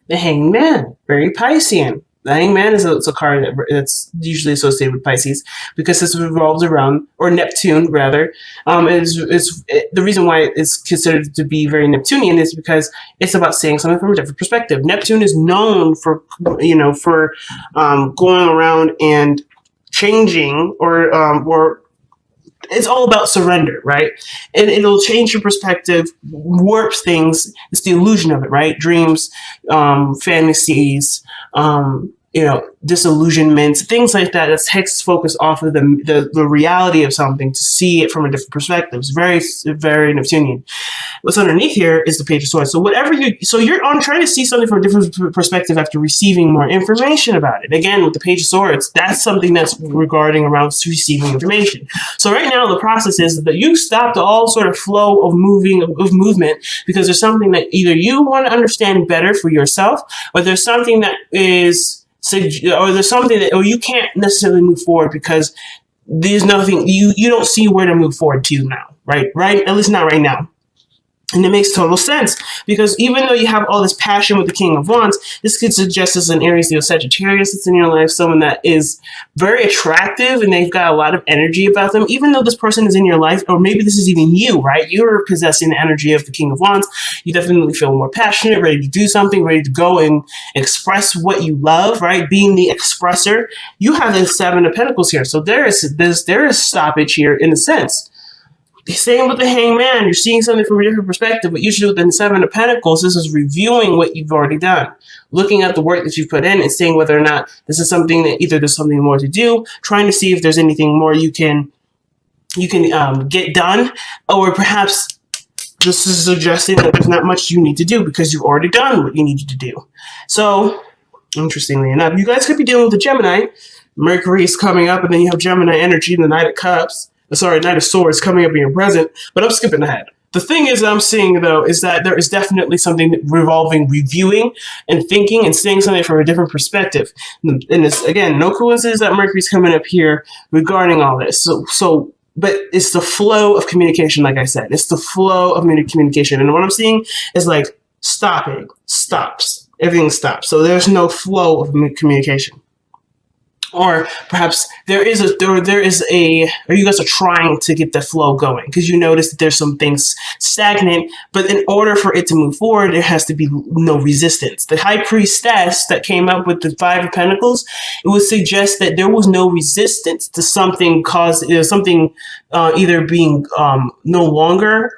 The Hanged Man, very Piscean. The Hanged Man is a card that's usually associated with Pisces because this revolves around, or Neptune rather. The reason why it's considered to be very Neptunian is because it's about seeing something from a different perspective. Neptune is known for, going around and changing, or it's all about surrender, right? And it'll change your perspective, warps things. It's the illusion of it, right? Dreams, fantasies, disillusionments, things like that. That takes focus off of the reality of something to see it from a different perspective. It's very, very Neptunian. What's underneath here is the Page of Swords. So you're on trying to see something from a different perspective after receiving more information about it. Again, with the Page of Swords, that's something that's regarding around receiving information. So right now, the process is that you stopped all sort of flow of movement because there's something that either you want to understand better for yourself, or there's something that is, or you can't necessarily move forward because there's nothing, you don't see where to move forward to now, right? At least not right now. And it makes total sense because even though you have all this passion with the King of Wands, this could suggest as an Aries, Sagittarius that's in your life, someone that is very attractive and they've got a lot of energy about them. Even though this person is in your life, or maybe this is even you, right? You're possessing the energy of the King of Wands. You definitely feel more passionate, ready to do something, ready to go and express what you love, right? Being the expressor. You have the Seven of Pentacles here. So there is stoppage here in a sense. Same with the Hanged Man. You're seeing something from a different perspective, but usually within the Seven of Pentacles, this is reviewing what you've already done, looking at the work that you've put in and seeing whether or not this is something that either there's something more to do, trying to see if there's anything more you can get done, or perhaps this is suggesting that there's not much you need to do because you've already done what you needed to do. So, interestingly enough, you guys could be dealing with a Gemini. Mercury is coming up, and then you have Gemini energy in the Knight of Swords coming up in your present, but I'm skipping ahead. The thing is I'm seeing, though, is that there is definitely something revolving reviewing and thinking and seeing something from a different perspective. And it's, again, no coincidence that Mercury's coming up here regarding all this. But it's the flow of communication, like I said. It's the flow of communication. And what I'm seeing is like stops. Everything stops. So there's no flow of communication. Or perhaps or you guys are trying to get the flow going because you notice that there's some things stagnant, but in order for it to move forward, there has to be no resistance. The High Priestess that came up with the Five of Pentacles, it would suggest that there was no resistance to something either being no longer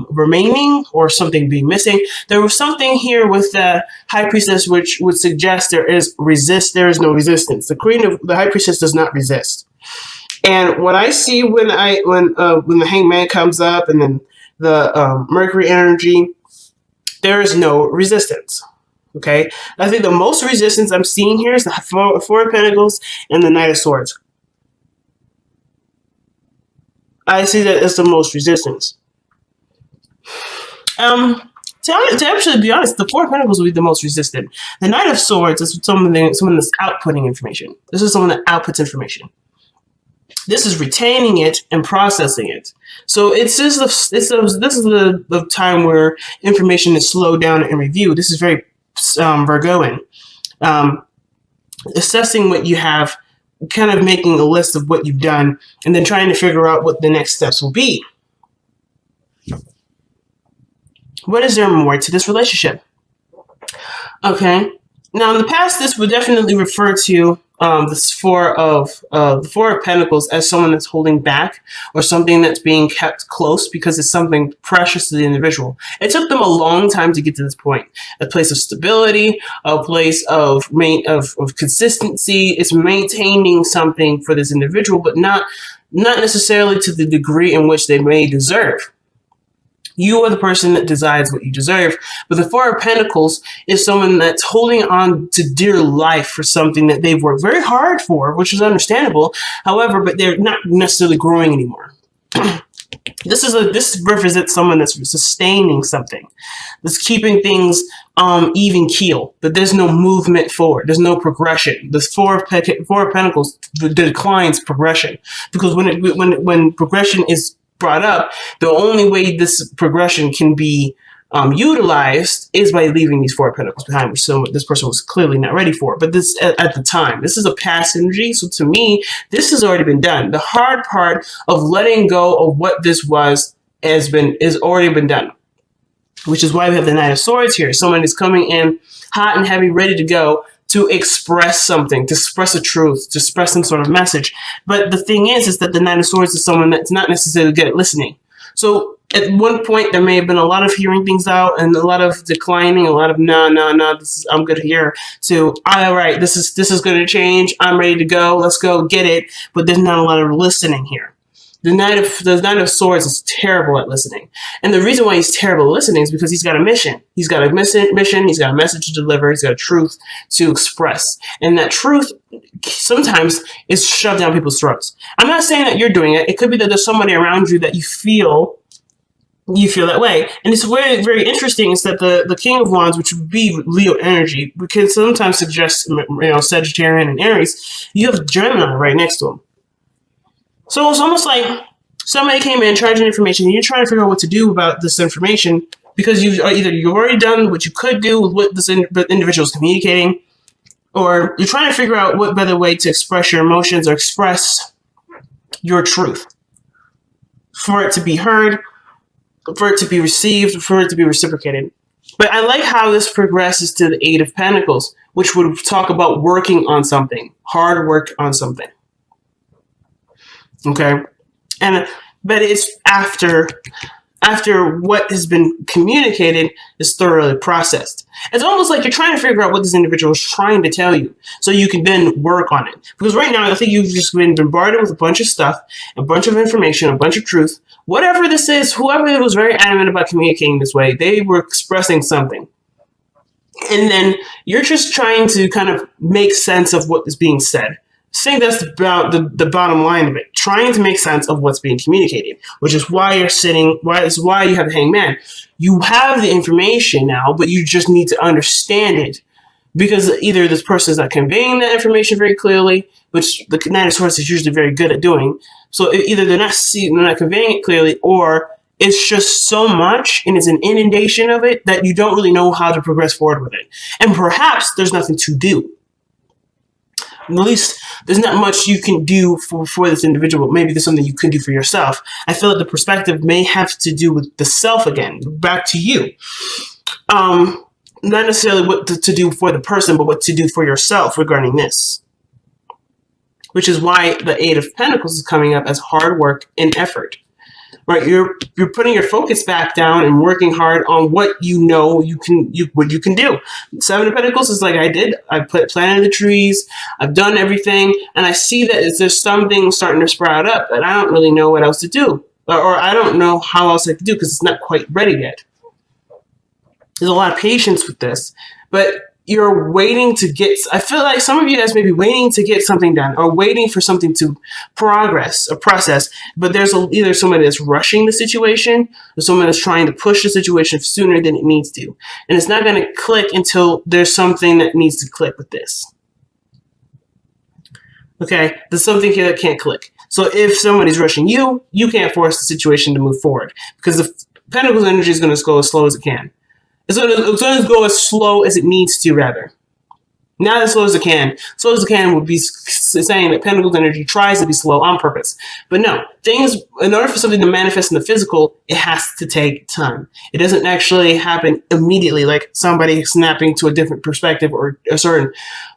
remaining or something being missing. There was something here with the High Priestess which would suggest there is no resistance. The High Priestess does not resist. And what I see when the Hanged Man comes up and then the Mercury energy, there is no resistance. Okay? I think the most resistance I'm seeing here is the Four of Pentacles and the Knight of Swords. I see that as the most resistance. To actually be honest, the Four of Pentacles will be the most resistant. The Knight of Swords is someone that's outputting information. This is someone that outputs information. This is retaining it and processing it. So this is the time where information is slowed down and reviewed. This is very Virgoan. Assessing what you have, kind of making a list of what you've done, and then trying to figure out what the next steps will be. What is there more to this relationship? Okay. Now, in the past, this would definitely refer to the Four of Pentacles as someone that's holding back or something that's being kept close because it's something precious to the individual. It took them a long time to get to this point. A place of stability, a place of consistency. It's maintaining something for this individual, but not necessarily to the degree in which they may deserve. You are the person that decides what you deserve. But the Four of Pentacles is someone that's holding on to dear life for something that they've worked very hard for, which is understandable. However, but they're not necessarily growing anymore. This represents someone that's sustaining something, that's keeping things even keel. That there's no movement forward. There's no progression. The Four of Pentacles declines progression because when progression is brought up, the only way this progression can be utilized is by leaving these 4 of Pentacles behind, which this person was clearly not ready for. But this, at the time, this is a past energy. So to me, this has already been done. The hard part of letting go of what this was is already been done, which is why we have the Knight of Swords here. Someone is coming in hot and heavy, ready to go, to express something, to express a truth, to express some sort of message. But the thing is that the Knight of Swords is someone that's not necessarily good at listening. So at one point, there may have been a lot of hearing things out and a lot of declining, a lot of no, I'm good here, to all right, this is going to change. I'm ready to go. Let's go get it. But there's not a lot of listening here. The Knight of Swords is terrible at listening. And the reason why he's terrible at listening is because he's got a mission. He's got a mission, he's got a message to deliver, he's got a truth to express. And that truth sometimes is shoved down people's throats. I'm not saying that you're doing it. It could be that there's somebody around you that you feel that way. And it's very, very interesting is that the King of Wands, which would be Leo energy, we can sometimes suggest, Sagittarian and Aries. You have Gemini right next to him. So it's almost like somebody came in, charging information, and you're trying to figure out what to do about this information because you've already done what you could do with what this individual is communicating, or you're trying to figure out what better way to express your emotions or express your truth for it to be heard, for it to be received, for it to be reciprocated. But I like how this progresses to the 8 of Pentacles, which would talk about working on something, hard work on something. Okay, but it's after what has been communicated is thoroughly processed. It's almost like you're trying to figure out what this individual is trying to tell you, so you can then work on it. Because right now, I think you've just been bombarded with a bunch of stuff, a bunch of information, a bunch of truth. Whatever this is, whoever was very adamant about communicating this way, they were expressing something. And then you're just trying to kind of make sense of what is being said. I think that's about the bottom line of it. Trying to make sense of what's being communicated, which is why you have the Hangman. You have the information now, but you just need to understand it. Because either this person is not conveying that information very clearly, which the Knight of Swords is usually very good at doing. So either they're not conveying it clearly, or it's just so much and it's an inundation of it that you don't really know how to progress forward with it. And perhaps there's nothing to do. At least there's not much you can do for this individual. Maybe there's something you could do for yourself. I feel like the perspective may have to do with the self again, back to you. Not necessarily what to do for the person, but what to do for yourself regarding this. Which is why the 8 of Pentacles is coming up as hard work and effort. Right, you're putting your focus back down and working hard on what you know what you can do. 7 of Pentacles is like I planted the trees, I've done everything, and I see that there's something starting to sprout up, and I don't really know what else to do, or I don't know how else I can do because it's not quite ready yet. There's a lot of patience with this, but you're waiting to get, I feel like some of you guys may be waiting to get something done or waiting for something to progress or process, but there's either somebody that's rushing the situation or someone that's trying to push the situation sooner than it needs to. And it's not going to click until there's something that needs to click with this. Okay, there's something here that can't click. So if somebody's rushing you, you can't force the situation to move forward because the Pentacles energy is going to go as slow as it can. It's going to go as slow as it needs to, rather. Not as slow as it can. Slow as it can would be saying that Pentacles energy tries to be slow on purpose. But no, things, in order for something to manifest in the physical, it has to take time. It doesn't actually happen immediately, like somebody snapping to a different perspective or a certain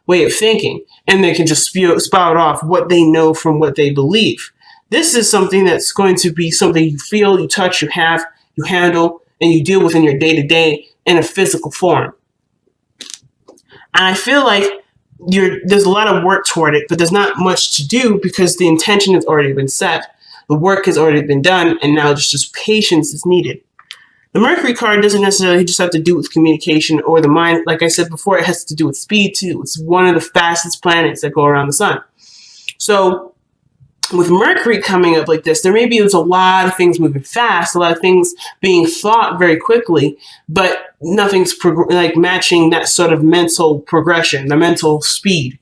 way of thinking, and they can just spout off what they know from what they believe. This is something that's going to be something you feel, you touch, you have, you handle, and you deal with in your day-to-day in a physical form. And I feel like there's a lot of work toward it, but there's not much to do because the intention has already been set. The work has already been done, and now just patience is needed. The Mercury card doesn't necessarily just have to do with communication or the mind. Like I said before, it has to do with speed too. It's one of the fastest planets that go around the sun. So with Mercury coming up like this, there's a lot of things moving fast, a lot of things being thought very quickly, but nothing's like matching that sort of mental progression, the mental speed.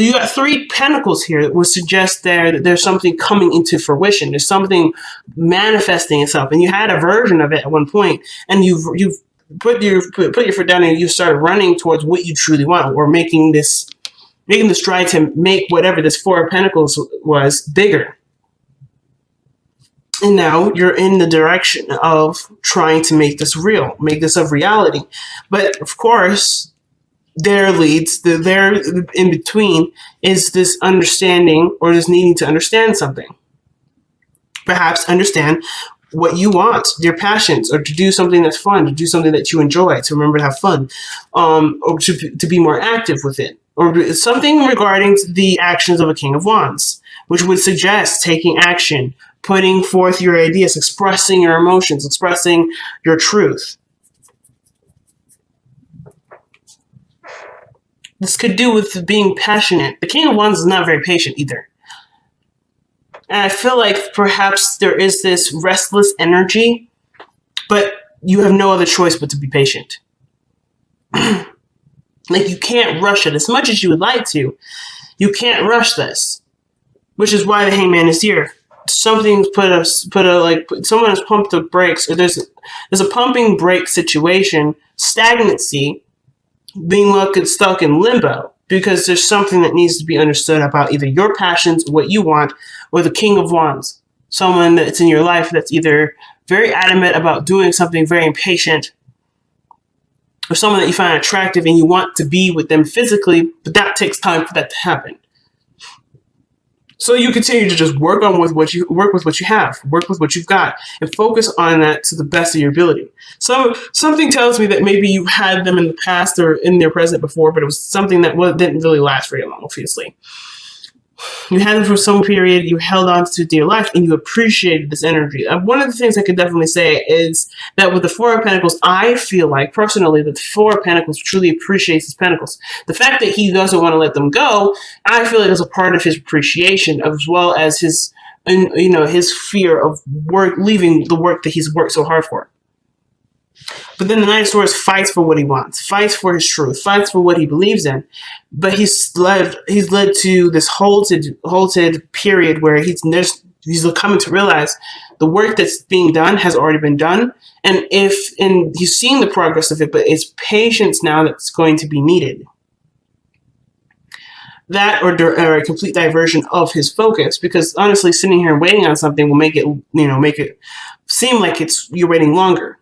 You got 3 pentacles here that would suggest that there's something coming into fruition. There's something manifesting itself, and you had a version of it at one point, and you've put your foot down and you started running towards what you truly want, or making the stride to make whatever this 4 of Pentacles was bigger. And now you're in the direction of trying to make this real, make this a reality. But of course, there in between is this understanding, or this needing to understand something. Perhaps understand what you want, your passions, or to do something that's fun, to do something that you enjoy, to remember to have fun, or to be more active with it. Or something regarding the actions of a King of Wands, which would suggest taking action, putting forth your ideas, expressing your emotions, expressing your truth. This could do with being passionate. The King of Wands is not very patient either. And I feel like perhaps there is this restless energy, but you have no other choice but to be patient. Like, you can't rush it as much as you would like to. You can't rush this, which is why the Hangman is here. Something's someone has pumped the brakes, or there's a pumping brake situation, stagnancy, being stuck in limbo, because there's something that needs to be understood about either your passions, what you want, or the King of Wands, someone that's in your life that's either very adamant about doing something, very impatient, or someone that you find attractive and you want to be with them physically, but that takes time for that to happen. So you continue to just work with what you have, work with what you've got, and focus on that to the best of your ability. So something tells me that maybe you had them in the past or in their present before, but it was something that didn't really last very long, obviously. You had them for some period, you held on to dear life, and you appreciated this energy. One of the things I could definitely say is that with the 4 of Pentacles, I feel like, personally, that the 4 of Pentacles truly appreciates his Pentacles. The fact that he doesn't want to let them go, I feel like is a part of his appreciation, as well as his fear of leaving the work that he's worked so hard for. But then the Knight of Swords fights for what he wants, fights for his truth, fights for what he believes in. But he's led to this halted period where he's coming to realize the work that's being done has already been done, and he's seeing the progress of it, but it's patience now that's going to be needed. That or a complete diversion of his focus, because honestly, sitting here and waiting on something will make it seem like you're waiting longer.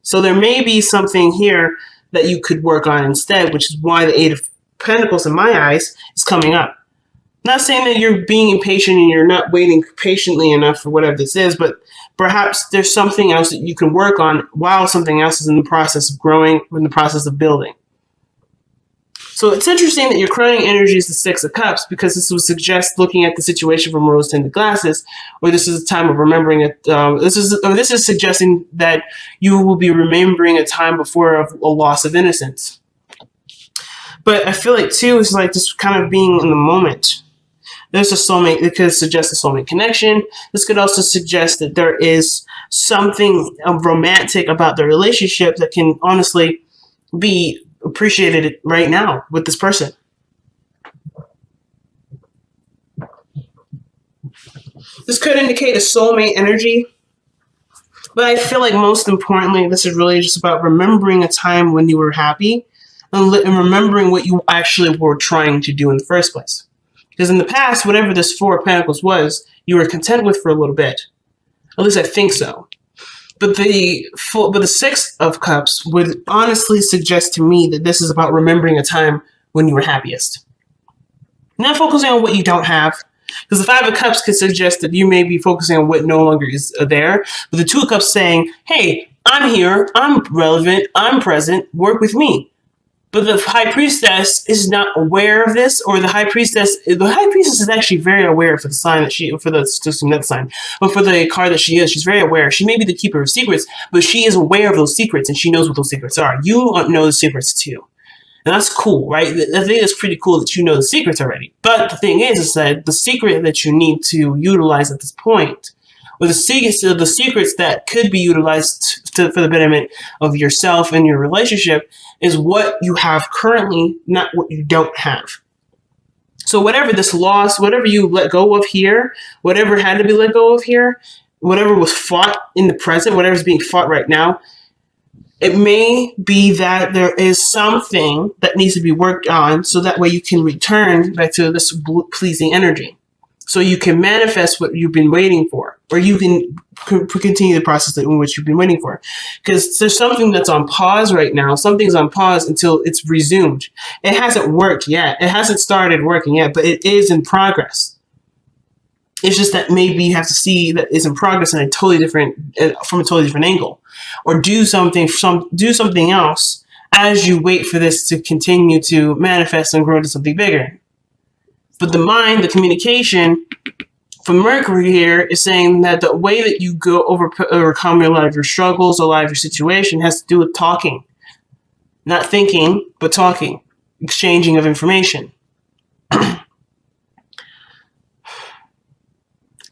So there may be something here that you could work on instead, which is why the 8 of Pentacles, in my eyes, is coming up. Not saying that you're being impatient and you're not waiting patiently enough for whatever this is, but perhaps there's something else that you can work on while something else is in the process of growing, in the process of building. So it's interesting that your crowning energy is the 6 of Cups, because this would suggest looking at the situation from rose-tinted glasses, or this is a time of remembering it. This is suggesting that you will be remembering a time before of a loss of innocence. But I feel like too is like just kind of being in the moment. There's a soulmate. It could suggest a soulmate connection. This could also suggest that there is something romantic about the relationship that can honestly be appreciated right now with this person. This could indicate a soulmate energy, but I feel like most importantly, this is really just about remembering a time when you were happy and remembering what you actually were trying to do in the first place. Because in the past, whatever this 4 of Pentacles was, you were content with for a little bit. At least I think so. But the 6 of Cups would honestly suggest to me that this is about remembering a time when you were happiest. Not focusing on what you don't have, because the 5 of Cups could suggest that you may be focusing on what no longer is there. But the 2 of Cups saying, hey, I'm here, I'm relevant, I'm present, work with me. But the High Priestess is not aware of this, or the High Priestess is actually very aware for the sign that for the card that she is. She's very aware. She may be the keeper of secrets, but she is aware of those secrets, and she knows what those secrets are. You know the secrets too. And that's cool, right? I think it's pretty cool that you know the secrets already. But the thing is that the secret that you need to utilize at this point, or the secrets that could be utilized for the betterment of yourself and your relationship, is what you have currently, not what you don't have. So whatever this loss, whatever you let go of here, whatever had to be let go of here, whatever was fought in the present, whatever's being fought right now, it may be that there is something that needs to be worked on so that way you can return back to this pleasing energy. So you can manifest what you've been waiting for, or you can continue the process in which you've been waiting for. Because there's something that's on pause right now. Something's on pause until it's resumed. It hasn't worked yet. It hasn't started working yet, but it is in progress. It's just that maybe you have to see that it's in progress in a totally different, from a totally different angle, or do something else as you wait for this to continue to manifest and grow to something bigger. But the mind, the communication from Mercury here is saying that the way that you go overcome a lot of your struggles, a lot of your situation has to do with talking. Not thinking, but talking. Exchanging of information.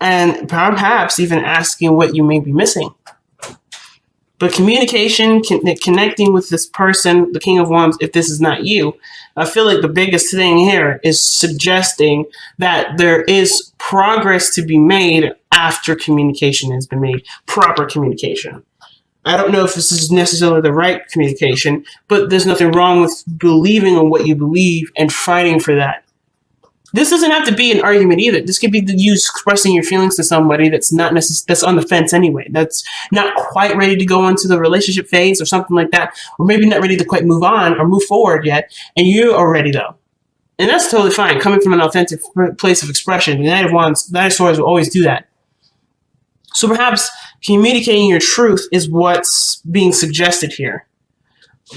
And perhaps even asking what you may be missing. But communication, connecting with this person, the King of Wands, if this is not you, I feel like the biggest thing here is suggesting that there is progress to be made after communication has been made, proper communication. I don't know if this is necessarily the right communication, but there's nothing wrong with believing in what you believe and fighting for that. This doesn't have to be an argument either. This could be you expressing your feelings to somebody that's not that's on the fence anyway. That's not quite ready to go into the relationship phase or something like that, or maybe not ready to quite move on or move forward yet, and you are ready though. And that's totally fine, coming from an authentic place of expression. The Knight of Wands, Knight of Swords will always do that. So perhaps communicating your truth is what's being suggested here.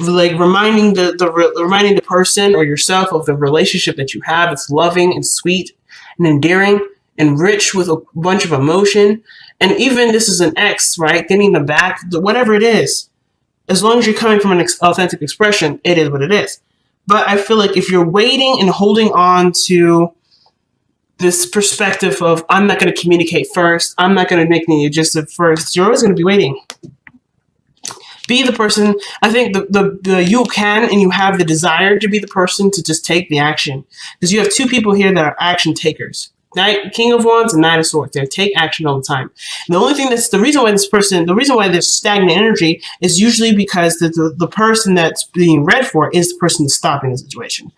Like reminding the person or yourself of the relationship that you have. It's loving and sweet and endearing and rich with a bunch of emotion. And even this is an ex, right? Getting them back, whatever it is. As long as you're coming from an authentic expression, it is what it is. But I feel like if you're waiting and holding on to this perspective of, I'm not going to communicate first, I'm not going to make any adjustment first, you're always going to be waiting. Be the person. I think you can and you have the desire to be the person to just take the action. Because you have two people here that are action takers. King of Wands and Knight of Swords. They take action all the time. And the reason why there's stagnant energy is usually because the person that's being read for is the person that's stopping the situation.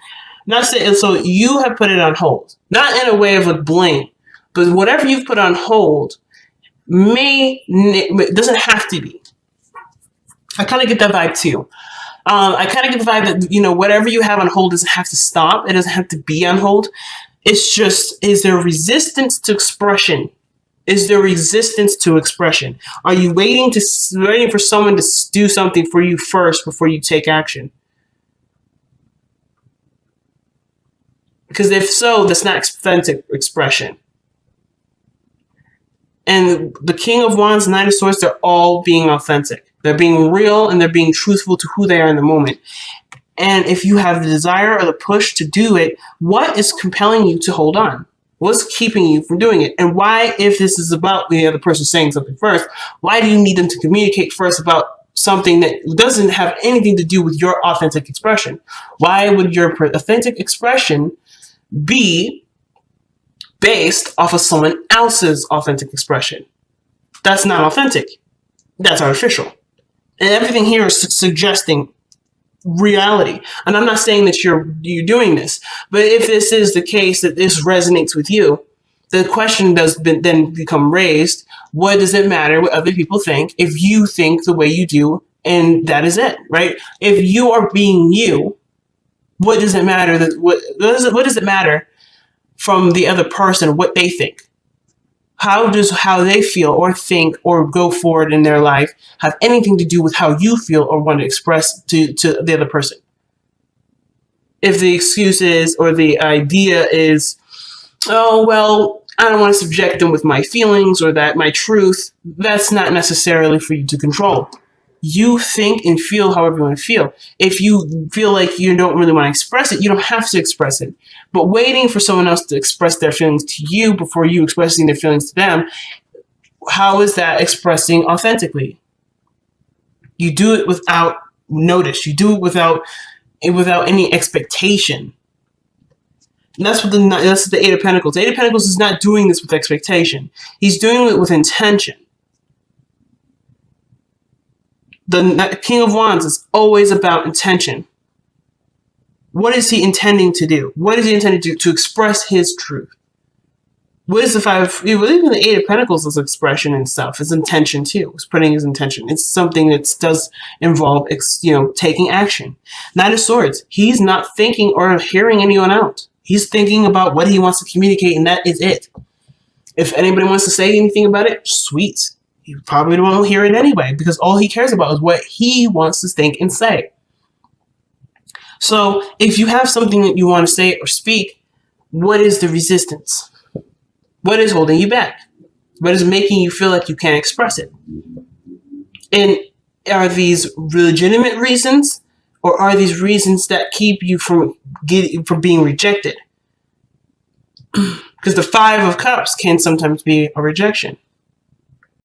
So you have put it on hold. Not in a way of a blame, but whatever you've put on hold doesn't have to be. I kind of get that vibe too. I kind of get the vibe that, whatever you have on hold doesn't have to stop. It doesn't have to be on hold. It's just, is there resistance to expression? Is there resistance to expression? Are you waiting for someone to do something for you first before you take action? Because if so, that's not authentic expression. And the King of Wands, Knight of Swords, they're all being authentic. They're being real and they're being truthful to who they are in the moment. And if you have the desire or the push to do it, what is compelling you to hold on? What's keeping you from doing it? And why, if this is about the other person saying something first, why do you need them to communicate first about something that doesn't have anything to do with your authentic expression? Why would your authentic expression be based off of someone else's authentic expression? That's not authentic. That's artificial. And everything here is suggesting reality. And I'm not saying that you're doing this, but if this is the case, that this resonates with you, the question does then become raised. What does it matter what other people think if you think the way you do, and that is it, right? If you are being you, what does it matter? What does it matter from the other person what they think? How does how they feel or think or go forward in their life have anything to do with how you feel or want to express to the other person? If the excuse is, or the idea is, oh, well, I don't want to subject them with my feelings or that my truth, that's not necessarily for you to control. You think and feel however you want to feel. If you feel like you don't really want to express it, you don't have to express it. But waiting for someone else to express their feelings to you before you expressing their feelings to them, how is that expressing authentically? You do it without notice. You do it without any expectation. And that's the Eight of Pentacles. The Eight of Pentacles is not doing this with expectation. He's doing it with intention. The King of Wands is always about intention. What is he intending to do? What is he intending to do? To express his truth. What is the Five? Even the Eight of Pentacles is expression and stuff. It's intention too. It's putting his intention. It's something that does involve, taking action. Knight of Swords. He's not thinking or hearing anyone out. He's thinking about what he wants to communicate, and that is it. If anybody wants to say anything about it, sweet. You probably won't hear it anyway, because all he cares about is what he wants to think and say. So if you have something that you want to say or speak, what is the resistance? What is holding you back? What is making you feel like you can't express it? And are these legitimate reasons, or are these reasons that keep you from being rejected? Because the Five of Cups can sometimes be a rejection.